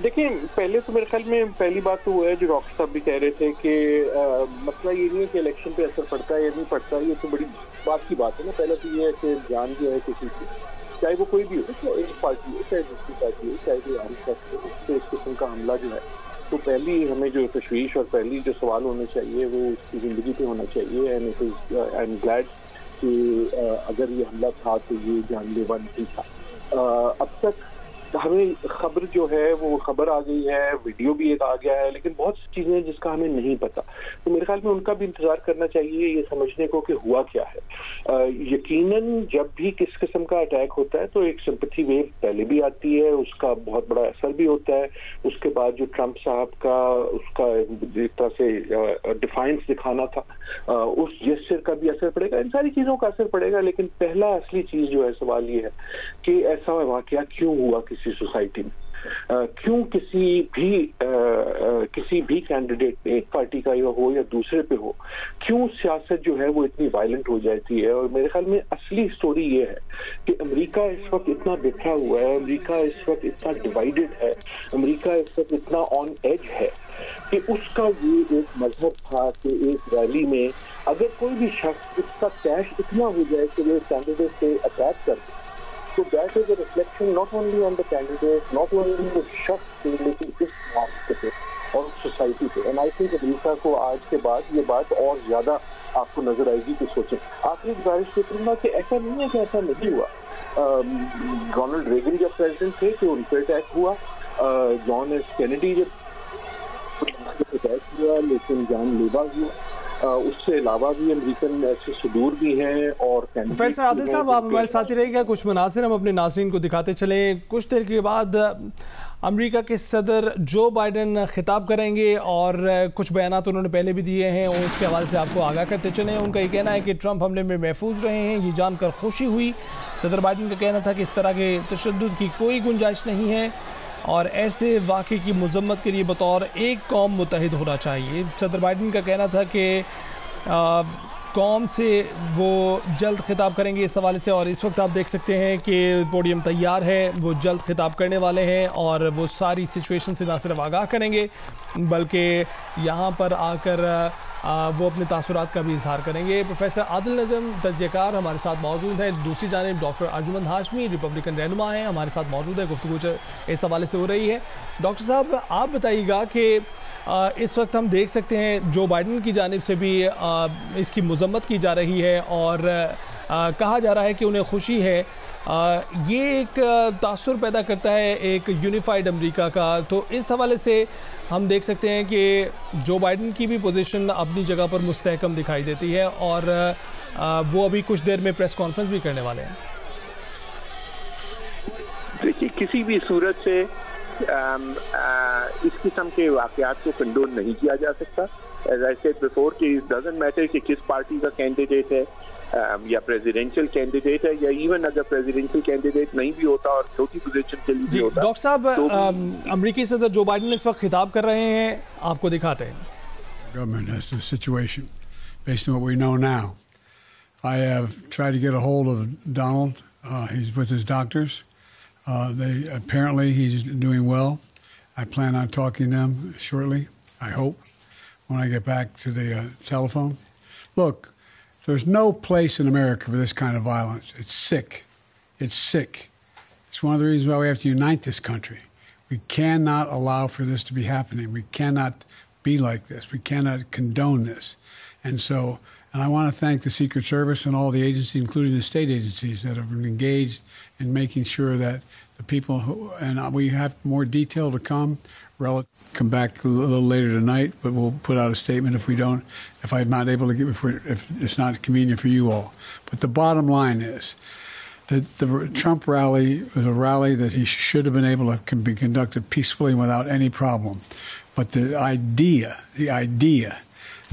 دیکھیں، پہلے تو میرے خیال میں پہلی بات تو وہ ہے جو ڈاکٹر صاحب بھی کہہ رہے تھے کہ مسئلہ یہ نہیں ہے کہ الیکشن پہ اثر پڑتا ہے یا نہیں پڑتا، یہ تو بڑی بات کی بات ہے نا. پہلا تو یہ ہے کہ جان جو ہے کسی کی، چاہے وہ کوئی بھی ہو، چاہے ایک پارٹی ہو چاہے دوسری پارٹی ہو، چاہے کوئی عام شخص ہو، اس پہ اس قسم کا حملہ جو ہے تو پہلی ہمیں جو تشویش اور پہلی جو سوال ہونے چاہیے وہ اس کی زندگی پہ ہونا چاہیے. اینڈ آئی ایم گلیڈ کہ اگر یہ حملہ تھا تو یہ جان لیوا نہیں تھا. اب تک ہمیں خبر جو ہے وہ خبر آ گئی ہے، ویڈیو بھی ایک آ گیا ہے، لیکن بہت سی چیزیں جس کا ہمیں نہیں پتا، تو میرے خیال میں ان کا بھی انتظار کرنا چاہیے یہ سمجھنے کو کہ ہوا کیا ہے. یقیناً جب بھی کس قسم کا اٹیک ہوتا ہے تو ایک سمپتھی ویو پہلے بھی آتی ہے، اس کا بہت بڑا اثر بھی ہوتا ہے. اس کے بعد جو ٹرمپ صاحب کا اس کا ایک طرح سے ڈیفائنس دکھانا تھا، اس جسچر کا بھی اثر پڑے گا، ان ساری چیزوں کا اثر پڑے گا. لیکن پہلا اصلی چیز جو ہے سوال یہ ہے کہ ایسا واقعہ کیوں ہوا کسی سوسائٹی میں، کیوں کسی بھی کینڈیڈیٹ ایک پارٹی کا ہو یا دوسرے پہ ہو، کیوں سیاست جو ہے وہ اتنی وائلنٹ ہو جاتی ہے. اور میرے خیال میں اصلی سٹوری یہ ہے کہ امریکہ اس وقت اتنا بکھرا ہوا ہے، امریکہ اس وقت اتنا ڈیوائیڈڈ ہے، امریکہ اس وقت اتنا آن ایج ہے کہ اس کا یہ ایک مذہب تھا کہ ایک ریلی میں اگر کوئی بھی شخص اس کا کیش اتنا ہو جائے کہ وہ کینڈیڈیٹ سے اٹیک کر دے، تو that is a reflection not only on the candidate, not only اس شخص پہ، لیکن اس معاشرے پہ اور سوسائٹی پہ. اینڈ آئی تھنک امریکہ کو آج کے بعد یہ بات اور زیادہ آپ کو نظر آئے گی کہ سوچیں. آخری گزارش یہ کروں گا کہ ایسا نہیں ہے کہ ایسا نہیں ہوا. رونلڈ ریگن جب پریزیڈنٹ تھے تو ان پہ اٹیک ہوا، جان ایف کینیڈی جب اٹیک ہوا لیکن جان لیوا ہوا. اس سے علاوہ بھی امریکن ایسے صدور بھی ہیں. اور پروفیسر عادل صاحب آپ ہمارے ساتھ ہی رہے گا، کچھ مناظر ہم اپنے ناظرین کو دکھاتے چلیں. کچھ دیر کے بعد امریکہ کے صدر جو بائیڈن خطاب کریں گے اور کچھ بیانات انہوں نے پہلے بھی دیے ہیں اور اس کے حوالے سے آپ کو آگاہ کرتے چلیں. ان کا یہ کہنا ہے کہ ٹرمپ حملے میں محفوظ رہے ہیں، یہ جان کر خوشی ہوئی. صدر بائیڈن کا کہنا تھا کہ اس طرح کے تشدد کی کوئی گنجائش نہیں ہے اور ایسے واقعے کی مذمت کے لیے بطور ایک قوم متحد ہونا چاہیے. صدر بائیڈن کا کہنا تھا کہ قوم سے وہ جلد خطاب کریں گے اس حوالے سے، اور اس وقت آپ دیکھ سکتے ہیں کہ پوڈیم تیار ہے، وہ جلد خطاب کرنے والے ہیں اور وہ ساری سچویشن سے نہ صرف آگاہ کریں گے بلکہ یہاں پر آ کر وہ اپنے تاثرات کا بھی اظہار کریں گے. پروفیسر عادل نجم تجزیہ کار ہمارے ساتھ موجود ہیں. دوسری جانب ڈاکٹر ارجمند ہاشمی ریپبلکن رہنما ہیں، ہمارے ساتھ موجود ہے. گفتگو اس حوالے سے ہو رہی ہے. ڈاکٹر صاحب آپ بتائیے گا کہ اس وقت ہم دیکھ سکتے ہیں جو بائیڈن کی جانب سے بھی اس کی مذمت کی جا رہی ہے اور کہا جا رہا ہے کہ انہیں خوشی ہے. یہ ایک تاثر پیدا کرتا ہے ایک یونیفائڈ امریکہ کا. تو اس حوالے سے ہم دیکھ سکتے ہیں کہ جو بائیڈن کی بھی پوزیشن اپنی جگہ پر مستحکم دکھائی دیتی ہے اور وہ ابھی کچھ دیر میں پریس کانفرنس بھی کرنے والے ہیں. دیکھیے، کسی بھی صورت سے اس قسم کے واقعات کو کنڈون نہیں کیا جا سکتا. ایز آئی سیڈ بیفور کہ it doesn't matter کہ کس پارٹی کا کینڈیڈیٹ ہے یا پریزیڈینشیل کینڈیڈیٹ ہے، یا ایون اگر پریزیڈینشیل کینڈیڈیٹ نہیں بھی ہوتا اور چھوٹی پوزیشن کے لیے بھی ہوتا. ڈاکٹر صاحب، امریکی صدر جو بائیڈن اس وقت خطاب کر رہے ہیں، آپ کو دکھاتے ہیں. Government has the situation based on what we know now. I have tried to get a hold of Donald. He's with his doctors. Apparently he's doing well. I plan on talking to them shortly, I hope, when I get back to the telephone. Look, there's no place in America for this kind of violence. It's sick. It's sick. It's one of the reasons why we have to unite this country. We cannot allow for this to be happening. We cannot be like this. We cannot condone this. And I want to thank the Secret Service and all the agencies, including the state agencies, that have been engaged in making sure that the people who, and we have more detail to come back a little later tonight, but we'll put out a statement if I'm not able to if it's not convenient for you all. But the bottom line is that the Trump rally was a rally that he should have been able to be conducted peacefully without any problem. But the idea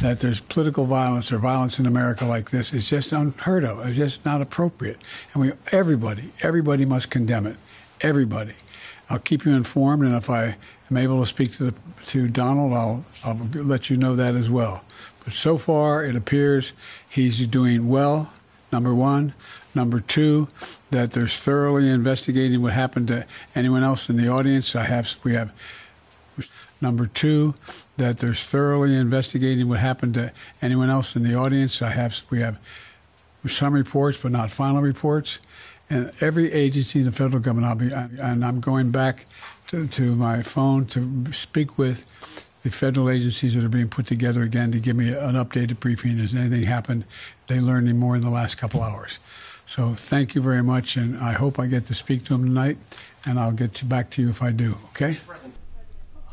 that there's political violence or violence in America like this is just unheard of. It's just not appropriate. And everybody must condemn it. Everybody. I'll keep you informed, and if I am able to speak to Donald, I'll let you know that as well. But so far, it appears he's doing well, number one. Number two, that they're thoroughly investigating what happened to anyone else in the audience. We have. Number two, that they're thoroughly investigating what happened to anyone else in the audience. We have some reports, but not final reports. And every agency in the federal government, I'm going back to my phone to speak with the federal agencies that are being put together again to give me an updated briefing. Has anything happened? They learned any more in the last couple hours. So thank you very much, and I hope I get to speak to them tonight, and I'll get back to you if I do, okay?